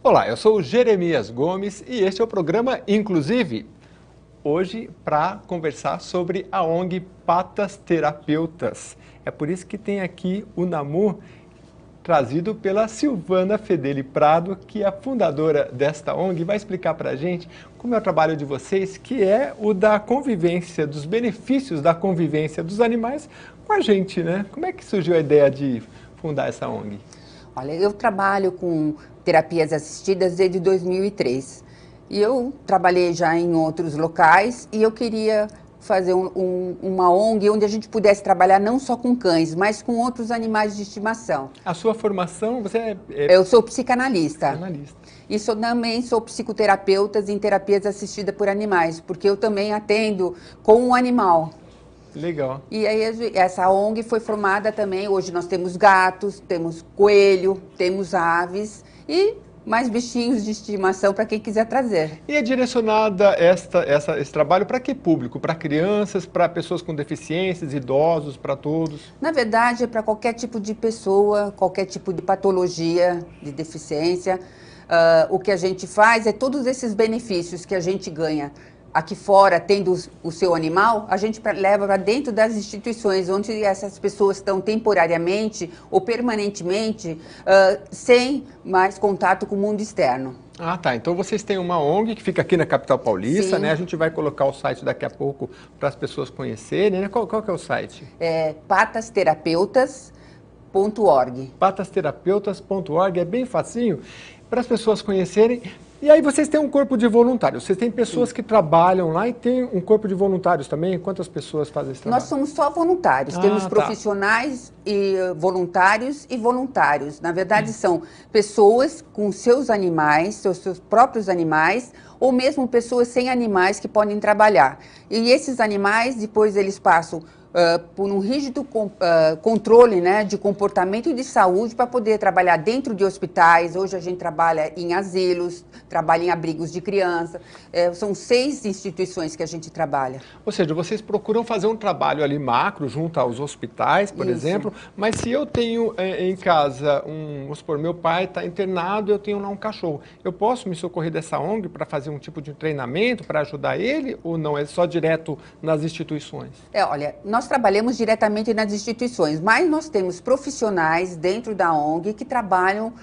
Olá, eu sou o Jeremias Gomes e este é o programa Inclusive. Hoje para conversar sobre a ONG Patas Terapeutas. É por isso que tem aqui o NAMU, trazido pela Silvana Fedeli Prado, que é a fundadora desta ONG, vai explicar para a gente como é o trabalho de vocês, que é o da convivência, dos benefícios da convivência dos animais com a gente, né? Como é que surgiu a ideia de fundar essa ONG? Olha, eu trabalho com terapias assistidas desde 2003. E eu trabalhei já em outros locais e eu queria fazer uma ONG onde a gente pudesse trabalhar não só com cães, mas com outros animais de estimação. A sua formação, você é Eu sou psicanalista. psicanalista. E também sou psicoterapeuta em terapias assistidas por animais, porque eu também atendo com um animal. Legal. E aí essa ONG foi formada também, hoje nós temos gatos, temos coelho, temos aves e mais bichinhos de estimação para quem quiser trazer. E é direcionada esse trabalho para que público? Para crianças, para pessoas com deficiências, idosos, para todos? Na verdade, é para qualquer tipo de pessoa, qualquer tipo de patologia, de deficiência. O que a gente faz é todos esses benefícios que a gente ganha aqui fora, tendo o seu animal, a gente leva para dentro das instituições, onde essas pessoas estão temporariamente ou permanentemente sem mais contato com o mundo externo. Ah, tá. Então vocês têm uma ONG que fica aqui na capital paulista, Sim. né? A gente vai colocar o site daqui a pouco para as pessoas conhecerem, né? Qual que é o site? É patasterapeutas.org. patasterapeutas.org, é bem facinho para as pessoas conhecerem. E aí vocês têm um corpo de voluntários, vocês têm pessoas que trabalham lá e tem um corpo de voluntários também? Quantas pessoas fazem esse trabalho? Nós somos só voluntários, temos profissionais e voluntários. Na verdade, são pessoas com seus animais, seus próprios animais, ou mesmo pessoas sem animais que podem trabalhar. E esses animais, depois eles passam por um rígido controle, né, de comportamento e de saúde para poder trabalhar dentro de hospitais. Hoje a gente trabalha em asilos, trabalha em abrigos de criança. São 6 instituições que a gente trabalha. Ou seja, vocês procuram fazer um trabalho ali macro, junto aos hospitais, por exemplo, mas se eu tenho em casa, vamos supor, meu pai está internado, eu tenho lá um cachorro, eu posso me socorrer dessa ONG para fazer um tipo de treinamento, para ajudar ele, ou não? É só direto nas instituições? Olha, nós trabalhamos diretamente nas instituições, mas nós temos profissionais dentro da ONG que trabalham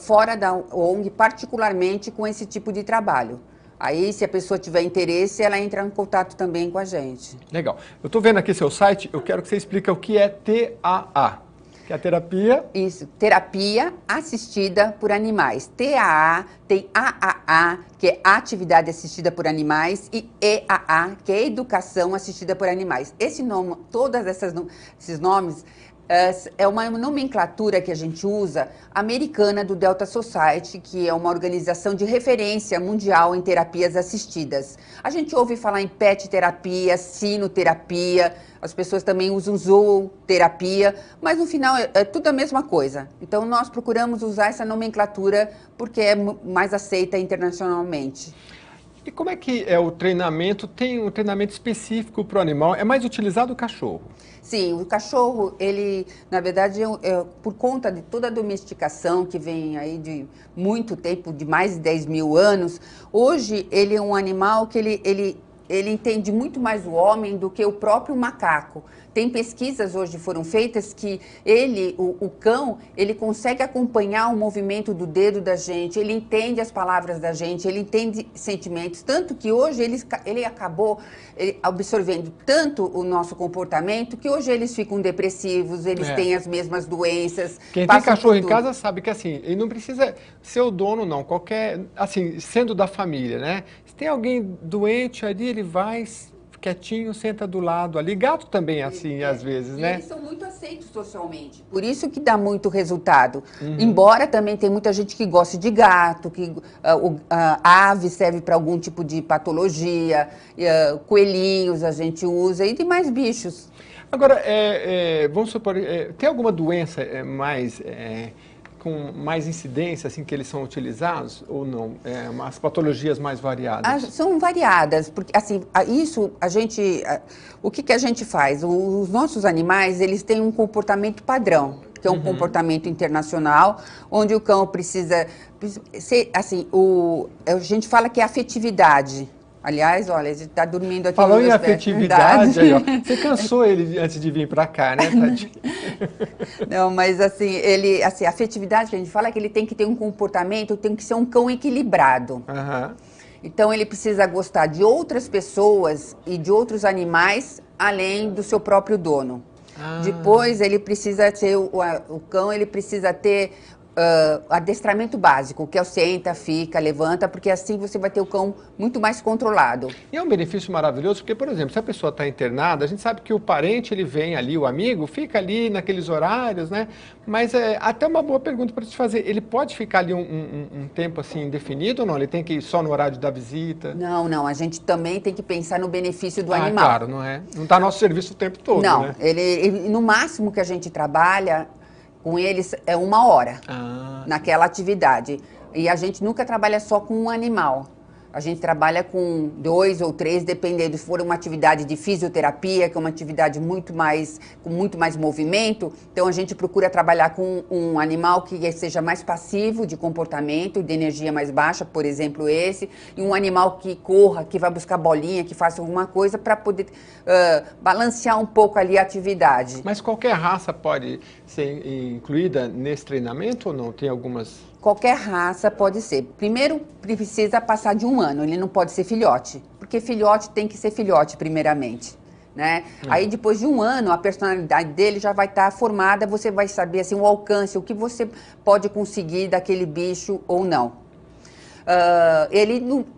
fora da ONG, particularmente com esse tipo de trabalho. Aí, se a pessoa tiver interesse, ela entra em contato também com a gente. Legal. Eu estou vendo aqui seu site, eu quero que você explique o que é TAA. Que é a terapia? Isso, terapia assistida por animais. TAA, tem AAA, que é atividade assistida por animais, e EAA, que é educação assistida por animais. Esse nome, esses nomes, é uma nomenclatura que a gente usa, americana, do Delta Society, que é uma organização de referência mundial em terapias assistidas. A gente ouve falar em pet terapia, sinoterapia, as pessoas também usam zooterapia, mas no final é tudo a mesma coisa. Então nós procuramos usar essa nomenclatura porque é mais aceita internacionalmente. E como é que é o treinamento? Tem um treinamento específico para o animal? É mais utilizado o cachorro? Sim, o cachorro, ele, na verdade, por conta de toda a domesticação que vem aí de muito tempo, de mais de 10 mil anos, hoje ele é um animal que ele entende muito mais o homem do que o próprio macaco. Tem pesquisas hoje foram feitas que o cão, ele consegue acompanhar o movimento do dedo da gente, ele entende as palavras da gente, ele entende sentimentos, tanto que hoje ele acabou absorvendo tanto o nosso comportamento que hoje eles ficam depressivos, eles têm as mesmas doenças. Quem tem cachorro em casa sabe que assim, ele não precisa ser o dono não, qualquer, assim, sendo da família, né? Se tem alguém doente ali, ele vai quietinho, senta do lado ali. Gato também é assim, às vezes, né? Eles são muito aceitos socialmente. Por isso que dá muito resultado. Embora também tem muita gente que gosta de gato, que a ave serve para algum tipo de patologia, coelhinhos a gente usa e demais bichos. Agora, vamos supor, tem alguma doença com mais incidência, assim, que eles são utilizados ou não? As patologias mais variadas? São variadas, porque assim, o que a gente faz? Os nossos animais, eles têm um comportamento padrão. que é um comportamento internacional, onde o cão precisa ser, assim, a gente fala que é afetividade. Aliás, olha, ele está dormindo aqui. Falou em afetividade, aí, ó. Você cansou ele antes de vir para cá, né, Tati? Não, mas assim, a afetividade que a gente fala é que ele tem que ter um comportamento, tem que ser um cão equilibrado. Uhum. Então, ele precisa gostar de outras pessoas e de outros animais, além do seu próprio dono. Depois, ele precisa ter, o cão, ele precisa ter adestramento básico, que é o senta, fica, levanta, porque assim você vai ter o cão muito mais controlado. E é um benefício maravilhoso, porque, por exemplo, se a pessoa está internada, a gente sabe que o parente, ele vem ali, o amigo, fica ali naqueles horários, né? Mas até uma boa pergunta para te fazer, ele pode ficar ali um tempo assim indefinido ou não? Ele tem que ir só no horário da visita? Não, a gente também tem que pensar no benefício do animal. Claro, não é? Não está nosso serviço o tempo todo, não, né? No máximo que a gente trabalha com eles é 1 hora naquela atividade. E a gente nunca trabalha só com um animal. A gente trabalha com 2 ou 3, dependendo. Se for uma atividade de fisioterapia, que é uma atividade com muito mais movimento, então a gente procura trabalhar com um animal que seja mais passivo de comportamento, de energia mais baixa, por exemplo, esse, e um animal que corra, que vai buscar bolinha, que faça alguma coisa para poder balancear um pouco ali a atividade. Mas qualquer raça pode ser incluída nesse treinamento ou não? Tem algumas... Qualquer raça pode ser. Primeiro, precisa passar de 1 ano, ele não pode ser filhote, porque filhote tem que ser filhote primeiramente, né? Aí depois de 1 ano, a personalidade dele já vai estar formada, você vai saber assim, o alcance, o que você pode conseguir daquele bicho ou não.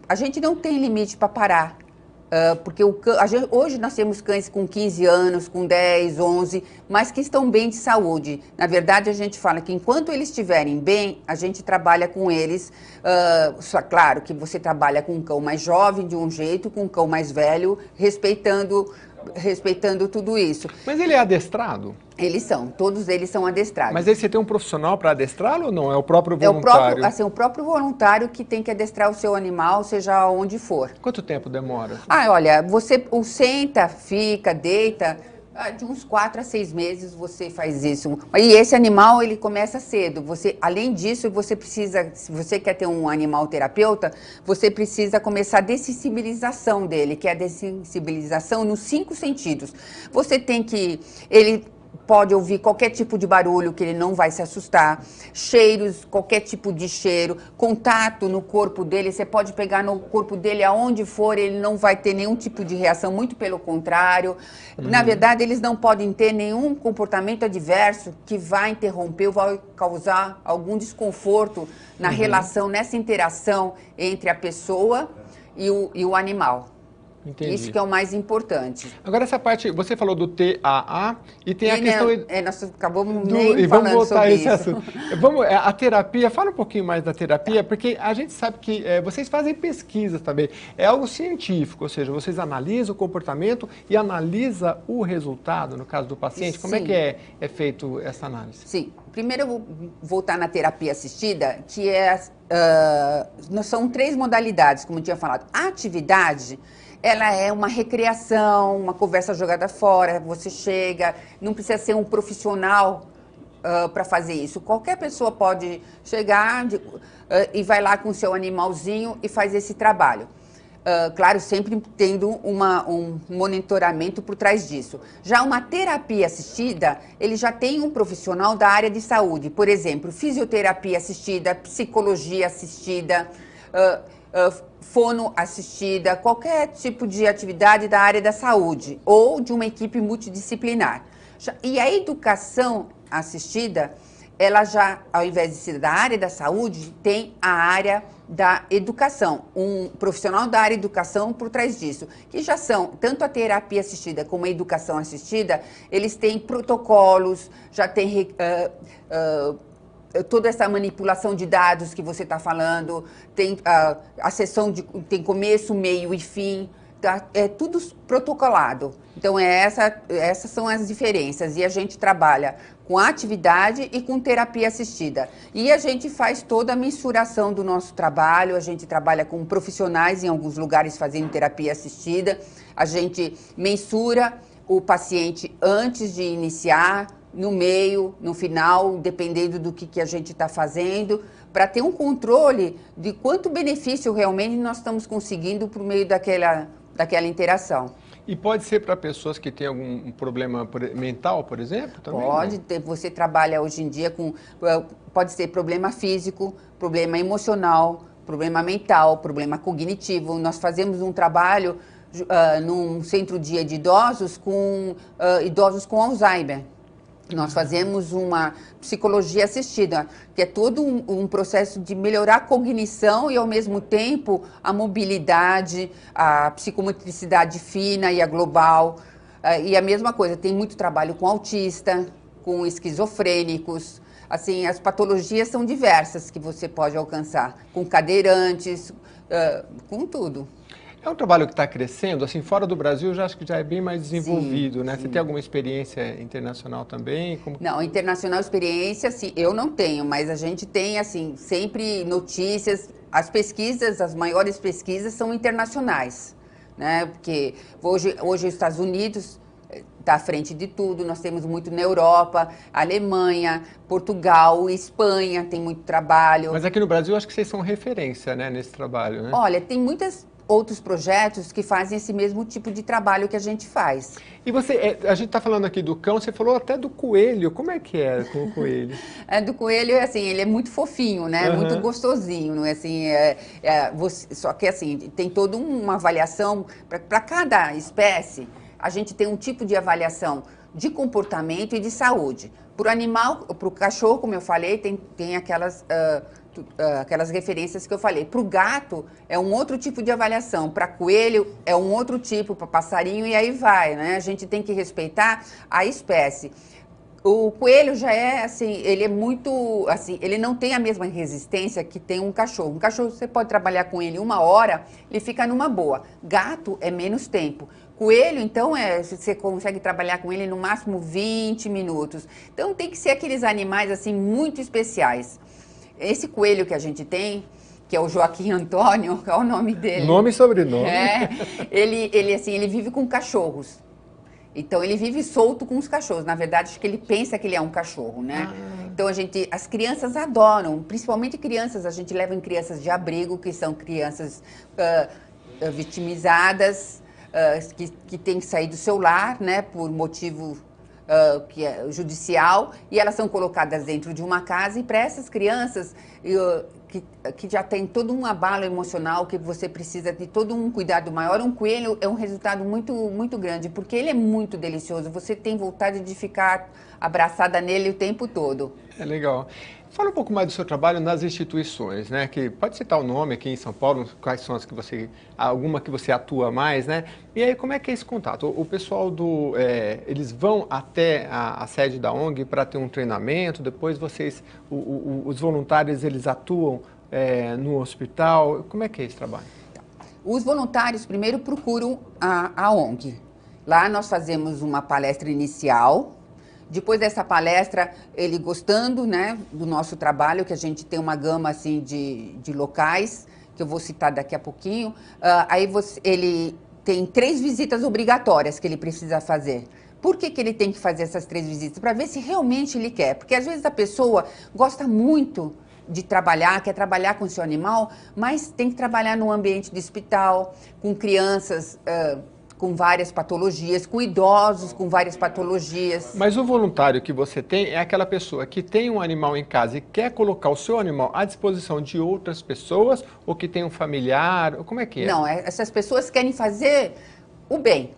A gente não tem limite para parar. Porque hoje nós temos cães com 15 anos, com 10, 11, mas que estão bem de saúde. Na verdade, a gente fala que enquanto eles estiverem bem, a gente trabalha com eles. Só claro que você trabalha com um cão mais jovem de um jeito, com um cão mais velho, respeitando tudo isso. Mas ele é adestrado? Todos eles são adestrados. Mas aí você tem um profissional para adestrá-lo ou não? É o próprio voluntário? É o próprio voluntário que tem que adestrar o seu animal, seja onde for. Quanto tempo demora? Olha, você senta, fica, deita, de uns 4 a 6 meses você faz isso. E esse animal, ele começa cedo. Além disso, você precisa, se você quer ter um animal terapeuta, você precisa começar a dessensibilização dele, que é a dessensibilização nos 5 sentidos. Você tem que... Ele pode ouvir qualquer tipo de barulho que ele não vai se assustar, cheiros, qualquer tipo de cheiro, contato no corpo dele, você pode pegar no corpo dele aonde for, ele não vai ter nenhum tipo de reação, muito pelo contrário. Na verdade, eles não podem ter nenhum comportamento adverso que vai interromper ou vai causar algum desconforto na relação, nessa interação entre a pessoa e o animal. Entendi. Isso que é o mais importante. Agora essa parte, você falou do TAA e tem a questão... Nós acabamos nem falando vamos voltar sobre a esse isso. assunto. A terapia, fala um pouquinho mais da terapia, porque a gente sabe que vocês fazem pesquisas também. É algo científico, ou seja, vocês analisam o comportamento e analisam o resultado, no caso do paciente. Como é que é feito essa análise? Sim. Primeiro eu vou voltar na terapia assistida, que são 3 modalidades, como eu tinha falado. A atividade... Ela é uma recreação, uma conversa jogada fora, você chega, não precisa ser um profissional para fazer isso. Qualquer pessoa pode chegar e vai lá com o seu animalzinho e faz esse trabalho. Claro, sempre tendo um monitoramento por trás disso. Já uma terapia assistida, ele já tem um profissional da área de saúde. Por exemplo, fisioterapia assistida, psicologia assistida, fono assistida, qualquer tipo de atividade da área da saúde ou de uma equipe multidisciplinar. E a educação assistida, ela já, ao invés de ser da área da saúde, tem a área da educação, um profissional da área de educação por trás disso, que já são, tanto a terapia assistida como a educação assistida, eles têm protocolos, já tem toda essa manipulação de dados que você está falando, tem a sessão tem começo, meio e fim, tá? É tudo protocolado. Então, essas são as diferenças. E a gente trabalha com atividade e com terapia assistida. E a gente faz toda a mensuração do nosso trabalho, a gente trabalha com profissionais em alguns lugares fazendo terapia assistida, a gente mensura o paciente antes de iniciar, no meio, no final, dependendo do que a gente está fazendo, para ter um controle de quanto benefício realmente nós estamos conseguindo por meio daquela interação. E pode ser para pessoas que têm algum problema mental, por exemplo? Também, pode ter, você trabalha hoje em dia com, pode ser problema físico, problema emocional, problema mental, problema cognitivo. Nós fazemos um trabalho num centro-dia de idosos com idosos com Alzheimer. Nós fazemos uma psicologia assistida, que é todo um processo de melhorar a cognição e, ao mesmo tempo, a mobilidade, a psicomotricidade fina e a global. E a mesma coisa, tem muito trabalho com autista, com esquizofrênicos. Assim, as patologias são diversas que você pode alcançar, com cadeirantes, com tudo. É um trabalho que está crescendo, assim, fora do Brasil, eu já acho que já é bem mais desenvolvido, né? Sim. Você tem alguma experiência internacional também? Não, internacional experiência, assim, eu não tenho, mas a gente tem, assim, sempre notícias. As pesquisas, as maiores pesquisas são internacionais, né? Porque hoje os Estados Unidos está à frente de tudo, nós temos muito na Europa, Alemanha, Portugal, Espanha, tem muito trabalho. Mas aqui no Brasil, acho que vocês são referência, né, nesse trabalho, né? Olha, tem muitos outros projetos que fazem esse mesmo tipo de trabalho que a gente faz. E você, a gente está falando aqui do cão, você falou até do coelho, como é que é com o coelho? Do coelho, assim, ele é muito fofinho, né? Uhum. Muito gostosinho, não é assim? Só que, assim, tem toda uma avaliação, para cada espécie, a gente tem um tipo de avaliação de comportamento e de saúde. Para o animal, para o cachorro, como eu falei, tem aquelas referências que eu falei. Para o gato é um outro tipo de avaliação, para coelho é um outro tipo, para passarinho e aí vai, né? A gente tem que respeitar a espécie. O coelho já é assim, ele é muito, assim, ele não tem a mesma resistência que tem um cachorro. Um cachorro você pode trabalhar com ele 1 hora, ele fica numa boa. Gato é menos tempo. Coelho, então, você consegue trabalhar com ele no máximo 20 minutos. Então tem que ser aqueles animais assim muito especiais. Esse coelho que a gente tem, que é o Joaquim Antônio, qual é o nome dele? Nome e sobrenome. Ele vive com cachorros. Então, ele vive solto com os cachorros. Na verdade, acho que ele pensa que ele é um cachorro, né? Então, as crianças adoram, principalmente crianças. A gente leva em crianças de abrigo, que são crianças vitimizadas, que têm que sair do seu lar, né, por motivo que é judicial, e elas são colocadas dentro de uma casa, e para essas crianças que já tem todo um abalo emocional, que você precisa de todo um cuidado maior, um coelho é um resultado muito, muito grande, porque ele é muito delicioso, você tem vontade de ficar abraçada nele o tempo todo. É legal. Fala um pouco mais do seu trabalho nas instituições, né? Que pode citar o nome aqui em São Paulo, quais são as que você, alguma que você atua mais, né? E aí, como é que é esse contato? O pessoal eles vão até a sede da ONG para ter um treinamento, depois os voluntários, eles atuam no hospital, como é que é esse trabalho? Os voluntários primeiro procuram a ONG. Lá nós fazemos uma palestra inicial. Depois dessa palestra, ele gostando, né, do nosso trabalho, que a gente tem uma gama assim, de locais, que eu vou citar daqui a pouquinho, ele tem 3 visitas obrigatórias que ele precisa fazer. Por que ele tem que fazer essas 3 visitas? Para ver se realmente ele quer. Porque às vezes a pessoa gosta muito de trabalhar, quer trabalhar com o seu animal, mas tem que trabalhar no ambiente de hospital, com crianças com várias patologias, com idosos com várias patologias. Mas o voluntário que você tem é aquela pessoa que tem um animal em casa e quer colocar o seu animal à disposição de outras pessoas, ou que tem um familiar, como é que é? Não, essas pessoas querem fazer o bem.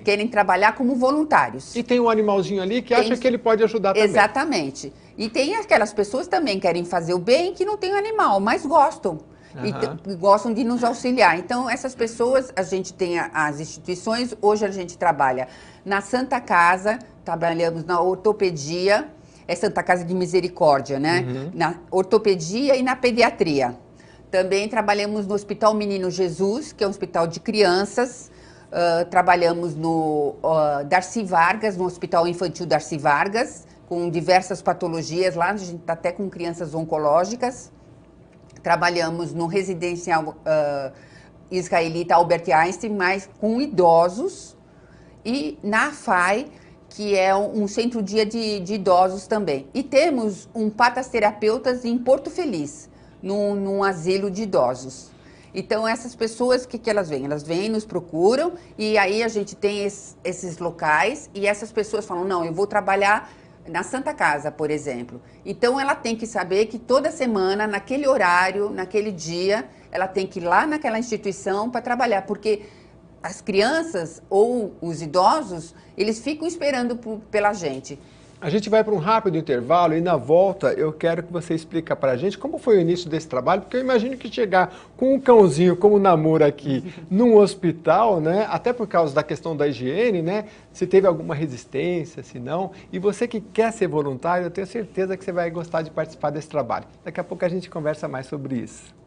Querem trabalhar como voluntários. E tem um animalzinho ali que acha que ele pode ajudar também. Exatamente. E tem aquelas pessoas também que querem fazer o bem que não tem animal, mas gostam. E gostam de nos auxiliar. Então, essas pessoas, a gente tem as instituições, hoje a gente trabalha na Santa Casa, trabalhamos na ortopedia, é Santa Casa de Misericórdia, né? Na ortopedia e na pediatria. Também trabalhamos no Hospital Menino Jesus, que é um hospital de crianças. Trabalhamos no Darcy Vargas, no Hospital Infantil Darcy Vargas, com diversas patologias lá, a gente está até com crianças oncológicas. Trabalhamos no residencial israelita Albert Einstein, mas com idosos. E na AFAI, que é um centro-dia de idosos também. E temos um patas terapeutas em Porto Feliz, num asilo de idosos. Então, essas pessoas, o que elas vêm? Elas vêm, nos procuram, e aí a gente tem esses locais, e essas pessoas falam, não, eu vou trabalhar na Santa Casa, por exemplo. Então, ela tem que saber que toda semana, naquele horário, naquele dia, ela tem que ir lá naquela instituição para trabalhar, porque as crianças ou os idosos, eles ficam esperando pela gente. A gente vai para um rápido intervalo e na volta eu quero que você explique para a gente como foi o início desse trabalho, porque eu imagino que chegar com um cãozinho como o Namur aqui num hospital, né, até por causa da questão da higiene, né, se teve alguma resistência, se não, e você que quer ser voluntário, eu tenho certeza que você vai gostar de participar desse trabalho. Daqui a pouco a gente conversa mais sobre isso.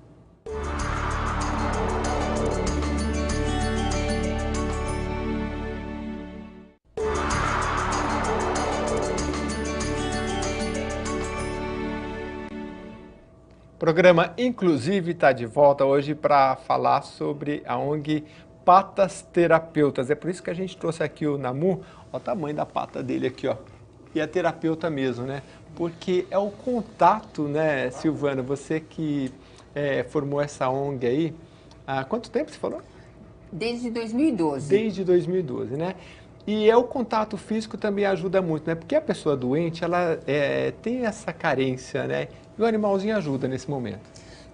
O programa Inclusive está de volta hoje para falar sobre a ONG Patas Terapeutas. É por isso que a gente trouxe aqui o Namur, olha o tamanho da pata dele aqui, ó. E é terapeuta mesmo, né? Porque é o contato, né, Silvana? Você que formou essa ONG aí, há quanto tempo você falou? Desde 2012. Desde 2012, né? E o contato físico também ajuda muito, né? Porque a pessoa doente, ela tem essa carência, né? E o animalzinho ajuda nesse momento.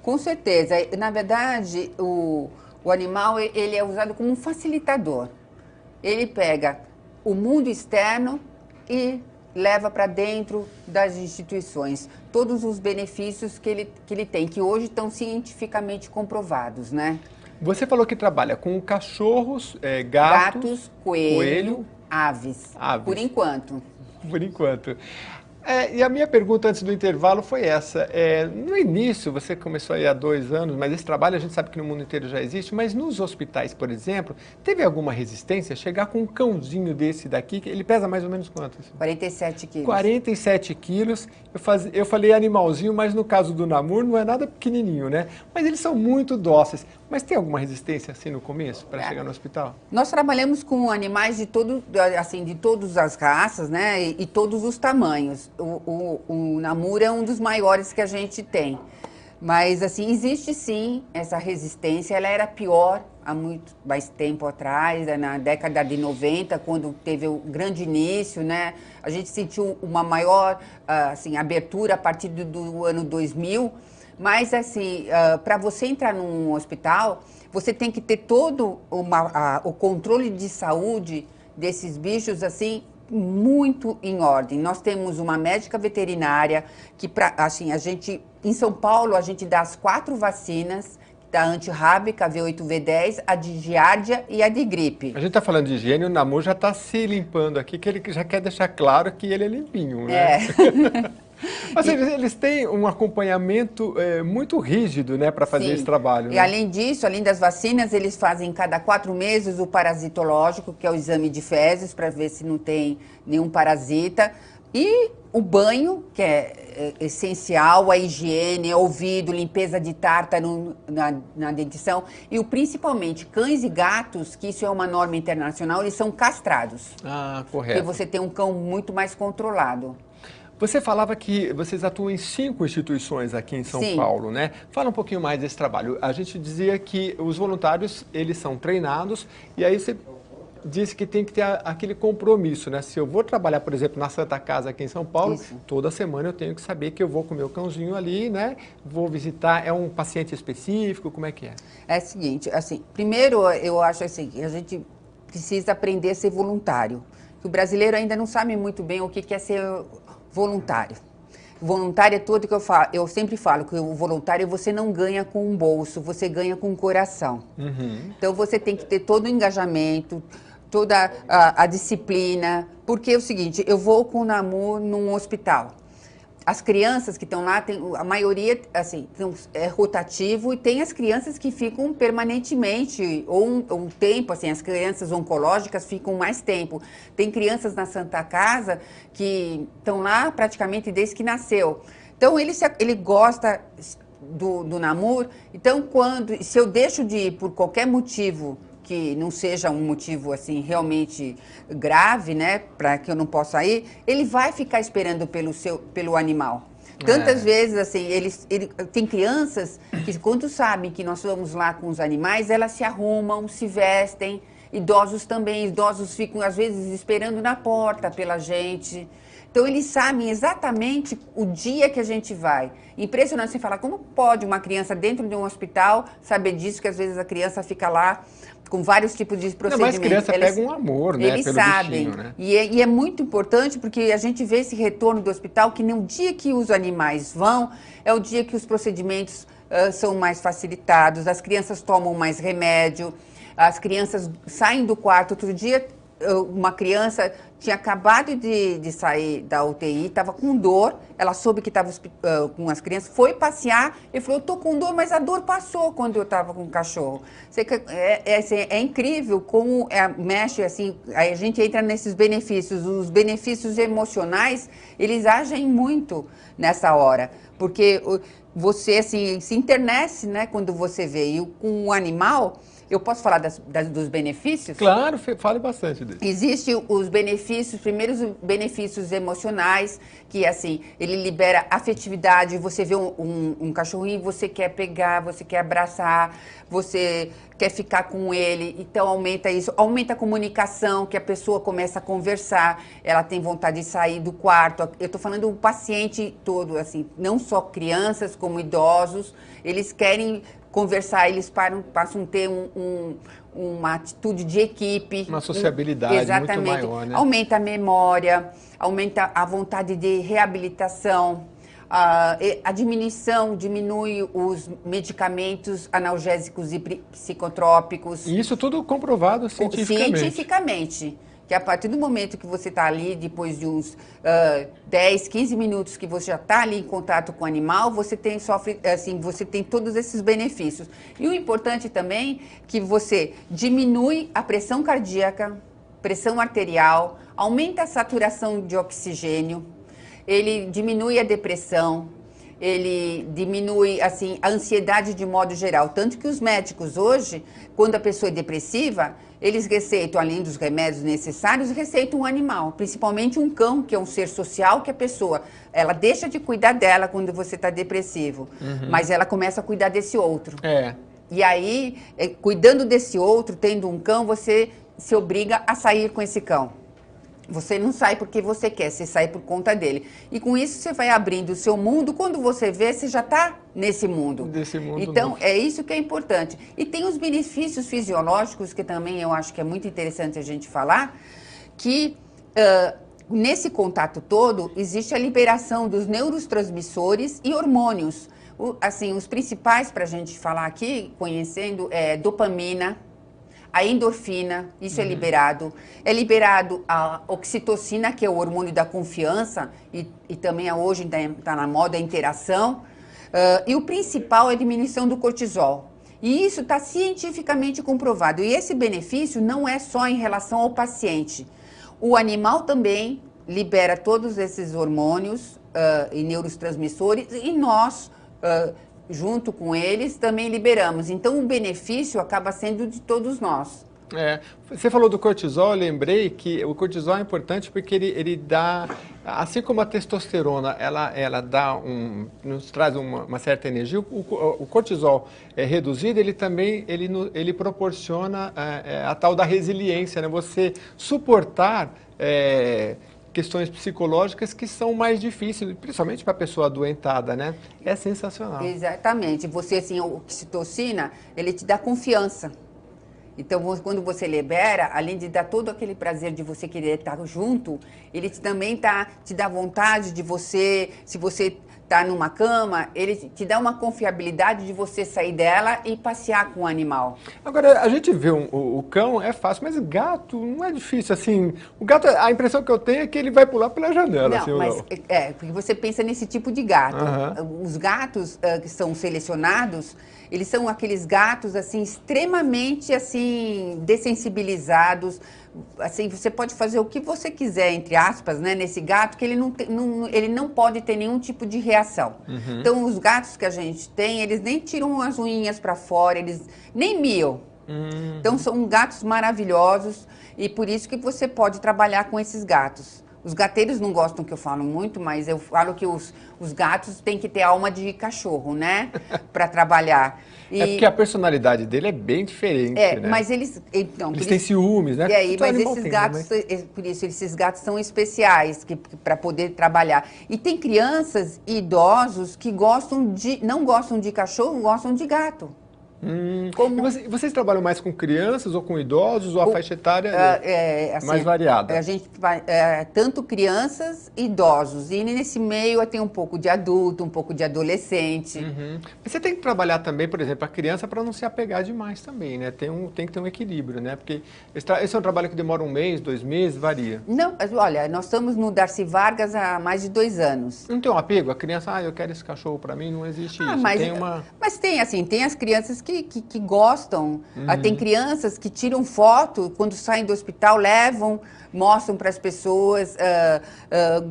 Com certeza. Na verdade, o animal ele é usado como um facilitador. Ele pega o mundo externo e leva para dentro das instituições todos os benefícios que ele tem, que hoje estão cientificamente comprovados, né? Você falou que trabalha com cachorros, gatos, coelho, aves. Por enquanto. Por enquanto. E a minha pergunta antes do intervalo foi essa. No início, você começou aí há 2 anos, mas esse trabalho a gente sabe que no mundo inteiro já existe, mas nos hospitais, por exemplo, teve alguma resistência? Chegar com um cãozinho desse daqui, ele pesa mais ou menos quanto? 47 quilos. 47 quilos. Eu falei animalzinho, mas no caso do Namur não é nada pequenininho, né? Mas eles são muito dóceis. Mas tem alguma resistência assim no começo para chegar no hospital? Nós trabalhamos com animais de todas as raças, né? E todos os tamanhos. O Namur é um dos maiores que a gente tem. Mas, assim, existe sim essa resistência. Ela era pior há muito mais tempo atrás, na década de 90, quando teve o grande início, né? A gente sentiu uma maior, assim, abertura a partir do ano 2000. Mas, assim, para você entrar num hospital, você tem que ter todo o controle de saúde desses bichos, assim, muito em ordem. Nós temos uma médica veterinária que, assim, em São Paulo, a gente dá as 4 vacinas, da antirrábica, a V8, V10, a de giardia e a de gripe. A gente está falando de higiene, o Namur já está se limpando aqui, que ele já quer deixar claro que ele é limpinho, né? Mas eles têm um acompanhamento muito rígido, né, para fazer esse trabalho. E né? além disso, além das vacinas, eles fazem cada 4 meses o parasitológico, que é o exame de fezes, para ver se não tem nenhum parasita. E o banho, que é essencial, a higiene, ouvido, limpeza de tártaro na dentição. E principalmente cães e gatos, que isso é uma norma internacional, eles são castrados. Ah, correto. Porque você tem um cão muito mais controlado. Você falava que vocês atuam em 5 instituições aqui em São Paulo, né? Fala um pouquinho mais desse trabalho. A gente dizia que os voluntários, eles são treinados, e aí você disse que tem que ter aquele compromisso, né? Se eu vou trabalhar, por exemplo, na Santa Casa aqui em São Paulo, toda semana eu tenho que saber que eu vou com o meu cãozinho ali, né? Vou visitar, é um paciente específico, como é que é? É o seguinte, assim, primeiro eu acho assim, que a gente precisa aprender a ser voluntário. O brasileiro ainda não sabe muito bem o que é ser voluntário. Voluntário é tudo que eu sempre falo, que o voluntário você não ganha com um bolso, você ganha com o coração. Então você tem que ter todo o engajamento, toda a disciplina, porque é o seguinte, eu vou com o Namur num hospital. As crianças que estão lá, a maioria assim, é rotativo, e tem as crianças que ficam permanentemente, ou um tempo, assim, as crianças oncológicas ficam mais tempo. Tem crianças na Santa Casa que estão lá praticamente desde que nasceu. Então, ele gosta do Namur, então se eu deixo de ir por qualquer motivo, que não seja um motivo assim realmente grave, né, para que eu não possa ir, ele vai ficar esperando pelo animal. Tantas vezes, assim, tem crianças que quando sabem que nós vamos lá com os animais, elas se arrumam, se vestem, idosos também, idosos ficam às vezes esperando na porta pela gente. Então, eles sabem exatamente o dia que a gente vai. Impressionante você falar, como pode uma criança dentro de um hospital saber disso, que às vezes a criança fica lá com vários tipos de procedimentos. Não, mas criança pega um amor, né, eles pelo sabem. bichinho, né? E é muito importante porque a gente vê esse retorno do hospital, que no dia que os animais vão, é o dia que os procedimentos são mais facilitados, as crianças tomam mais remédio, as crianças saem do quarto. Outro dia, uma criança tinha acabado de sair da UTI, estava com dor, ela soube que estava com as crianças, foi passear e falou, eu estou com dor, mas a dor passou quando eu estava com o cachorro. É incrível como mexe, assim, aí a gente entra nesses benefícios, os benefícios emocionais, eles agem muito nessa hora, porque você, assim, se internece, né, quando você vê, e com o animal... Eu posso falar dos benefícios? Claro, fale bastante disso. Existem os benefícios, primeiros benefícios emocionais, que assim, ele libera afetividade, você vê um cachorrinho, você quer pegar, você quer abraçar, você quer ficar com ele, então aumenta isso, aumenta a comunicação, que a pessoa começa a conversar, ela tem vontade de sair do quarto. Eu estou falando do paciente todo, assim, não só crianças como idosos, eles querem conversar, eles passam a ter uma atitude de equipe. Uma sociabilidade muito maior, né? Aumenta a memória, aumenta a vontade de reabilitação, a diminuição, diminui os medicamentos analgésicos e psicotrópicos. E isso tudo comprovado cientificamente. Cientificamente. Que a partir do momento que você está ali, depois de uns 10, 15 minutos que você já está ali em contato com o animal, você tem todos esses benefícios. E o importante também é que você diminui a pressão cardíaca, pressão arterial, aumenta a saturação de oxigênio, ele diminui a depressão, ele diminui, assim, a ansiedade de modo geral. Tanto que os médicos hoje, quando a pessoa é depressiva, eles receitam, além dos remédios necessários, receitam um animal, principalmente um cão, que é um ser social, que a pessoa, ela deixa de cuidar dela quando você está depressivo, mas ela começa a cuidar desse outro. E aí, cuidando desse outro, tendo um cão, você se obriga a sair com esse cão. Você não sai porque você quer, você sai por conta dele. E com isso você vai abrindo o seu mundo, quando você vê, você já está nesse mundo. Então, é isso que é importante. E tem os benefícios fisiológicos, que também eu acho que é muito interessante a gente falar, que nesse contato todo, existe a liberação dos neurotransmissores e hormônios. Assim, os principais para a gente falar aqui, conhecendo, é dopamina, a endorfina, isso é liberado. É liberado a oxitocina, que é o hormônio da confiança, e também hoje está na moda a interação. E o principal é a diminuição do cortisol. E isso está cientificamente comprovado. E esse benefício não é só em relação ao paciente. O animal também libera todos esses hormônios e neurotransmissores, e nós, junto com eles, também liberamos. Então, o benefício acaba sendo de todos nós. Você falou do cortisol, eu lembrei que o cortisol é importante porque ele dá, assim como a testosterona, ela nos traz uma certa energia, o cortisol reduzido, ele também ele proporciona a tal da resiliência, né? Você suportar questões psicológicas que são mais difíceis, principalmente para a pessoa adoentada, né? É sensacional. Exatamente. Você, assim, a oxitocina, ele te dá confiança. Então, quando você libera, além de dar todo aquele prazer de você querer estar junto, ele também te dá vontade de você, se você está numa cama, ele te dá uma confiabilidade de você sair dela e passear com o animal. Agora, a gente vê o cão, é fácil, mas gato não é difícil, assim. O gato, a impressão que eu tenho é que ele vai pular pela janela. Não, assim, mas porque você pensa nesse tipo de gato. Os gatos que são selecionados, eles são aqueles gatos, assim, extremamente, assim, dessensibilizados. Assim, você pode fazer o que você quiser, entre aspas, né, nesse gato, que ele não pode ter nenhum tipo de reação. Então, os gatos que a gente tem, eles nem tiram as unhas para fora, eles nem miam. Então, são gatos maravilhosos e por isso que você pode trabalhar com esses gatos. Os gateiros não gostam que eu falo muito, mas eu falo que os gatos têm que ter alma de cachorro, né? Para trabalhar. É porque a personalidade dele é bem diferente, né? Mas eles... Então, eles têm ciúmes, né? Mas esses gatos, por isso, esses gatos são especiais para poder trabalhar. E tem crianças e idosos que não gostam de cachorro, gostam de gato. E vocês trabalham mais com crianças ou com idosos ou a faixa etária assim, mais variada? A gente faz tanto crianças e idosos. E nesse meio tem um pouco de adulto, um pouco de adolescente. Mas você tem que trabalhar também, por exemplo, a criança para não se apegar demais também, né? Tem que ter um equilíbrio, né? Porque esse é um trabalho que demora 1 mês, 2 meses, varia. Não, mas olha, nós estamos no Darcy Vargas há mais de 2 anos. Não tem um apego? A criança, eu quero esse cachorro para mim, não existe isso. Mas tem as crianças que gostam. Tem crianças que tiram foto quando saem do hospital, levam, mostram para as pessoas,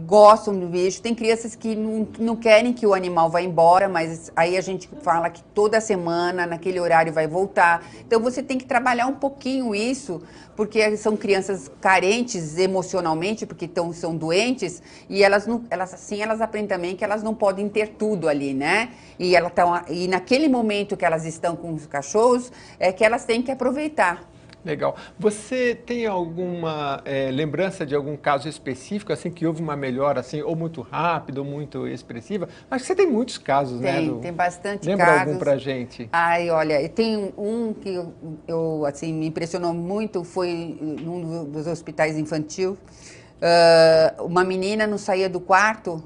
gostam do bicho. Tem crianças que não querem que o animal vá embora, mas aí a gente fala que toda semana, naquele horário, vai voltar. Então você tem que trabalhar um pouquinho isso, porque são crianças carentes emocionalmente, porque são doentes, e elas aprendem também que elas não podem ter tudo ali, né? E naquele momento que elas estão com os cachorros, é que elas têm que aproveitar. Legal. Você tem alguma lembrança de algum caso específico, assim, que houve uma melhora, assim, ou muito rápida, ou muito expressiva? Acho que você tem muitos casos, né? Tem bastante casos. Lembra algum pra gente? Ai, olha, tem um que assim, me impressionou muito, foi num dos hospitais infantil. Uma menina não saía do quarto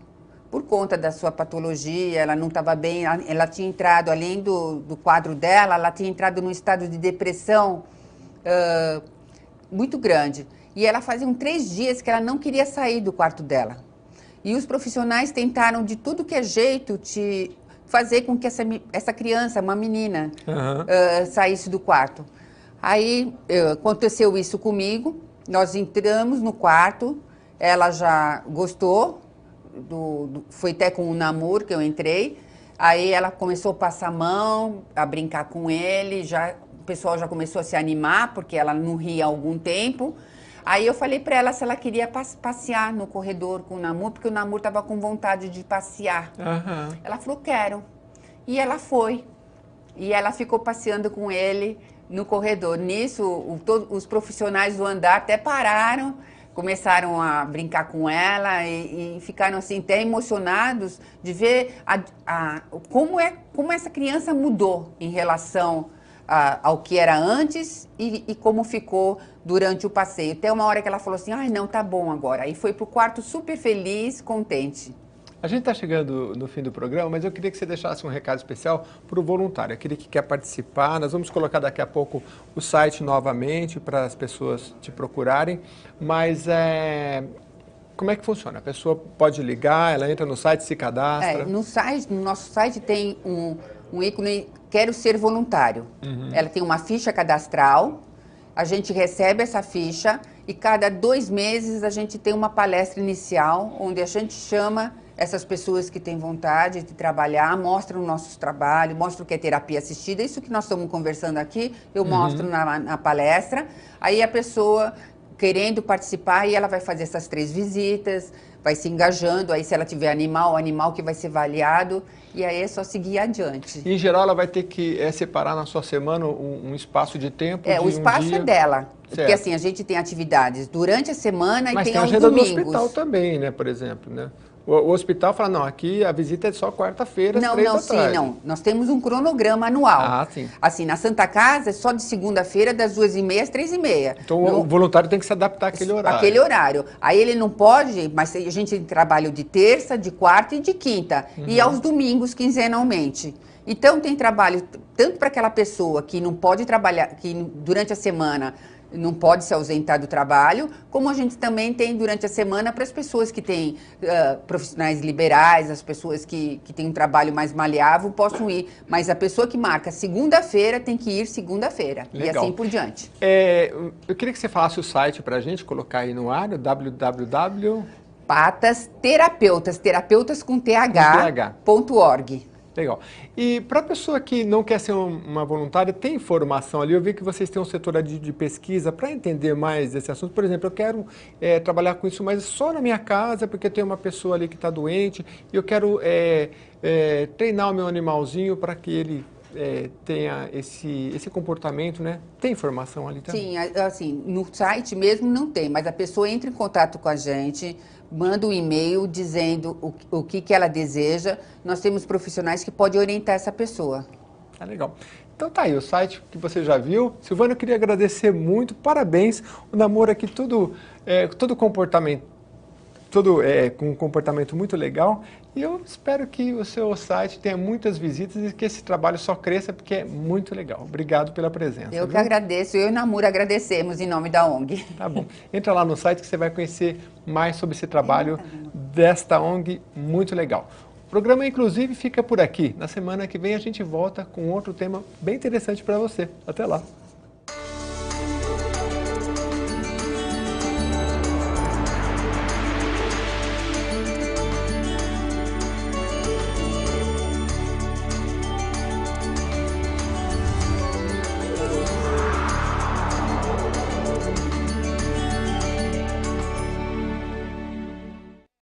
por conta da sua patologia, ela não estava bem, ela tinha entrado, além do quadro dela, ela tinha entrado num estado de depressão muito grande. E ela fazia 3 dias que ela não queria sair do quarto dela. E os profissionais tentaram de tudo que é jeito fazer com que essa criança, uma menina, saísse do quarto. Aí aconteceu isso comigo, nós entramos no quarto, ela já gostou, foi até com o namoro que eu entrei, aí ela começou a passar a mão, a brincar com ele, o pessoal já começou a se animar, porque ela não ria há algum tempo. Aí eu falei para ela se ela queria passear no corredor com o Namur, porque o Namur estava com vontade de passear. Ela falou, quero. E ela foi. E ela ficou passeando com ele no corredor. Nisso, os profissionais do andar até pararam, começaram a brincar com ela e ficaram assim até emocionados de ver como essa criança mudou em relação ao que era antes e como ficou durante o passeio. Até uma hora que ela falou assim, não, tá bom agora. Aí foi pro quarto super feliz, contente. A gente está chegando no fim do programa, mas eu queria que você deixasse um recado especial para o voluntário, aquele que quer participar. Nós vamos colocar daqui a pouco o site novamente para as pessoas te procurarem, mas como é que funciona? A pessoa pode ligar, ela entra no site, se cadastra? No nosso site tem um ícone, quero ser voluntário. Ela tem uma ficha cadastral, a gente recebe essa ficha e cada 2 meses a gente tem uma palestra inicial, onde a gente chama essas pessoas que têm vontade de trabalhar, mostram o nosso trabalho, mostram o que é terapia assistida. Isso que nós estamos conversando aqui, eu mostro na palestra. Aí a pessoa querendo participar, e ela vai fazer essas 3 visitas, vai se engajando. Aí se ela tiver o animal que vai ser avaliado, e aí é só seguir adiante. E, em geral, ela vai ter que separar na sua semana um espaço de tempo? O espaço dia... é dela. Certo. Porque assim, a gente tem atividades durante a semana e tem aos agenda domingos. do hospital também, né, por exemplo, né? O hospital fala, não, aqui a visita é só quarta-feira, às 3 da tarde. Não. Nós temos um cronograma anual. Sim. Assim, na Santa Casa é só de segunda-feira, das 2h30 às 3h30. Então o voluntário tem que se adaptar àquele horário. Aquele horário. Aí ele não pode, mas a gente trabalha de terça, de quarta e de quinta. E aos domingos, quinzenalmente. Então tem trabalho tanto para aquela pessoa que não pode trabalhar, que durante a semana não pode se ausentar do trabalho, como a gente também tem durante a semana para as pessoas que têm profissionais liberais, as pessoas que têm um trabalho mais maleável possam ir. Mas a pessoa que marca segunda-feira tem que ir segunda-feira. E assim por diante. Eu queria que você falasse o site para a gente, colocar aí no ar, www... Patas Terapeutas, terapeutas com th.org. Legal. E para a pessoa que não quer ser uma voluntária, tem informação ali? Eu vi que vocês têm um setor de pesquisa para entender mais desse assunto. Por exemplo, eu quero trabalhar com isso, mas só na minha casa, porque tem uma pessoa ali que está doente e eu quero treinar o meu animalzinho para que ele tenha esse comportamento, né? Tem informação ali também? Sim, assim, no site mesmo não tem, mas a pessoa entra em contato com a gente, manda um e-mail dizendo o que ela deseja. Nós temos profissionais que podem orientar essa pessoa. Ah, legal. Então tá aí, o site que você já viu. Silvana, eu queria agradecer muito, parabéns. O namoro aqui todo comportamento, com um comportamento muito legal. E eu espero que o seu site tenha muitas visitas e que esse trabalho só cresça, porque é muito legal. Obrigado pela presença. Eu que agradeço, eu e o Namur agradecemos em nome da ONG. Tá bom. Entra lá no site que você vai conhecer mais sobre esse trabalho desta ONG muito legal. O programa, inclusive, fica por aqui. Na semana que vem a gente volta com outro tema bem interessante para você. Até lá.